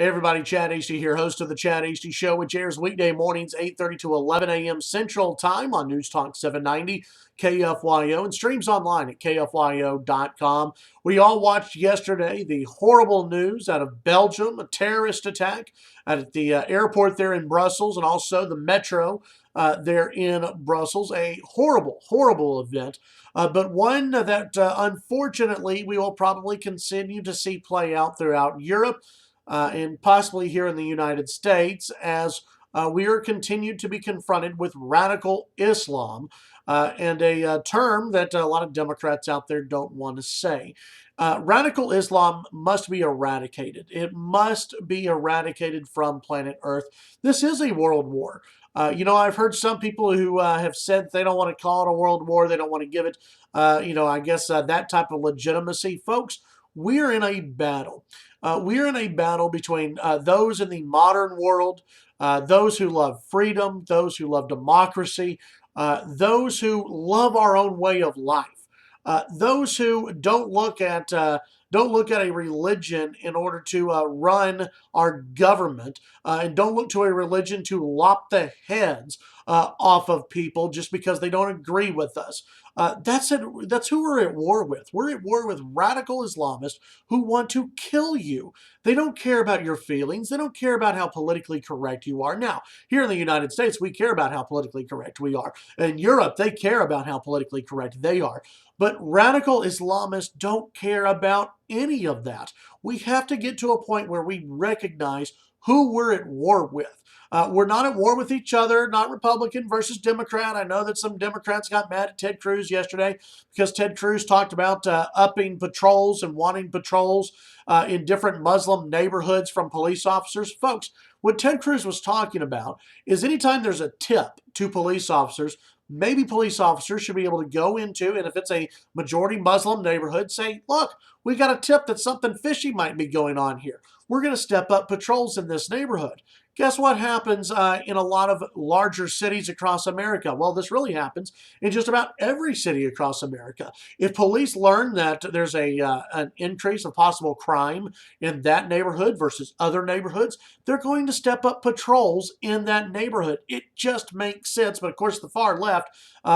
Hey everybody, Chad Hasty here, host of the Chad Hasty Show, which airs weekday mornings 8:30 to 11 a.m. Central Time on News Talk 790 KFYO and streams online at KFYO.com. We all watched yesterday the horrible news out of Belgium, a terrorist attack at the airport there in Brussels and also the metro there in Brussels. A horrible, horrible event. But one that unfortunately we will probably continue to see play out throughout Europe and possibly here in the United States as we are continued to be confronted with radical Islam and a term that a lot of Democrats out there don't want to say. Radical Islam must be eradicated. It must be eradicated from planet Earth. This is a world war. I've heard some people who have said they don't want to call it a world war. They don't want to give it, that type of legitimacy. Folks, we're in a battle. We're in a battle between those in the modern world, those who love freedom, those who love democracy, those who love our own way of life, those who don't look at a religion in order to run our government, and don't look to a religion to lop the heads off of people just because they don't agree with us. That's it. That's who we're at war with. We're at war with radical Islamists who want to kill you. They don't care about your feelings. They don't care about how politically correct you are. Now, here in the United States, we care about how politically correct we are. In Europe, they care about how politically correct they are. But radical Islamists don't care about any of that. We have to get to a point where we recognize who we're at war with. We're not at war with each other, not Republican versus Democrat. I know that some Democrats got mad at Ted Cruz yesterday because Ted Cruz talked about upping patrols and wanting patrols in different Muslim neighborhoods from police officers. Folks, what Ted Cruz was talking about is anytime there's a tip to police officers, maybe police officers should be able to go into, and if it's a majority Muslim neighborhood, say, look, we got a tip that something fishy might be going on here. We're going to step up patrols in this neighborhood. Guess what happens in a lot of larger cities across America? Well, this really happens in just about every city across America. If police learn that there's an increase of possible crime in that neighborhood versus other neighborhoods, they're going to step up patrols in that neighborhood. It just makes sense. But of course, the far left,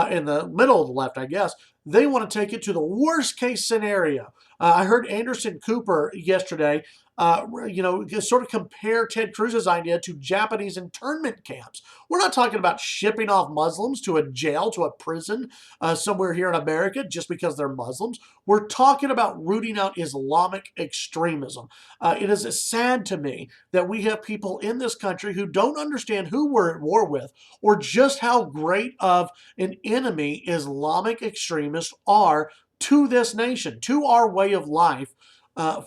in the middle of the left, I guess, they want to take it to the worst case scenario. I heard Anderson Cooper yesterday sort of compare Ted Cruz's idea to Japanese internment camps. We're not talking about shipping off Muslims to a jail, to a prison somewhere here in America just because they're Muslims. We're talking about rooting out Islamic extremism. It is sad to me that we have people in this country who don't understand who we're at war with or just how great of an enemy Islamic extremists are to this nation, to our way of life,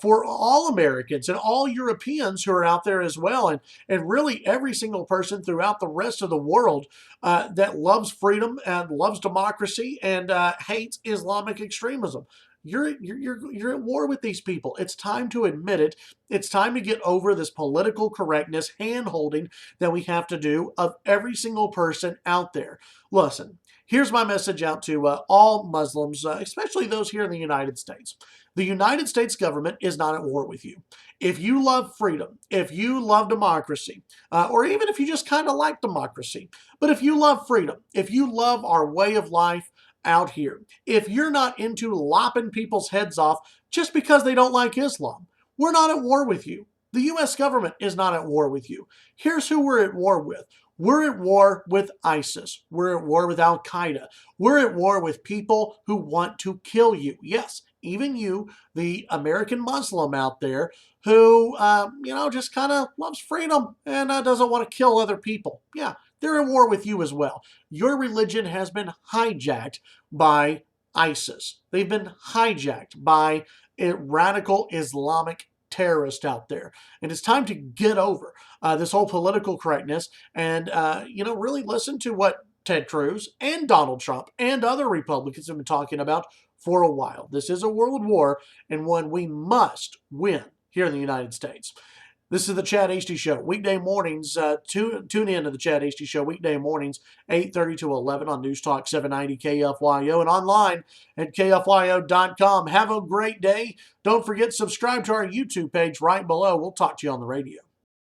for all Americans and all Europeans who are out there as well, and really every single person throughout the rest of the world that loves freedom and loves democracy and hates Islamic extremism. You're at war with these people. It's time to admit it. It's time to get over this political correctness hand-holding that we have to do of every single person out there. Listen, here's my message out to all Muslims, especially those here in the United States. The United States government is not at war with you. If you love freedom, if you love democracy, or even if you just kind of like democracy, but if you love freedom, if you love our way of life out here, if you're not into lopping people's heads off just because they don't like Islam, we're not at war with you. The U.S. government is not at war with you. Here's who we're at war with. We're at war with ISIS. We're at war with Al-Qaeda. We're at war with people who want to kill you. Yes, even you, the American Muslim out there who, just kind of loves freedom and doesn't want to kill other people. Yeah, they're at war with you as well. Your religion has been hijacked by ISIS. They've been hijacked by a radical Islamic terrorist out there. And it's time to get over this whole political correctness and, really listen to what Ted Cruz and Donald Trump and other Republicans have been talking about for a while. This is a world war and one we must win here in the United States. This is the Chad Hasty Show. Weekday mornings, tune in to the Chad Hasty Show weekday mornings, 8:30 to 11 on News Talk 790 KFYO and online at KFYO.com. Have a great day. Don't forget, subscribe to our YouTube page right below. We'll talk to you on the radio.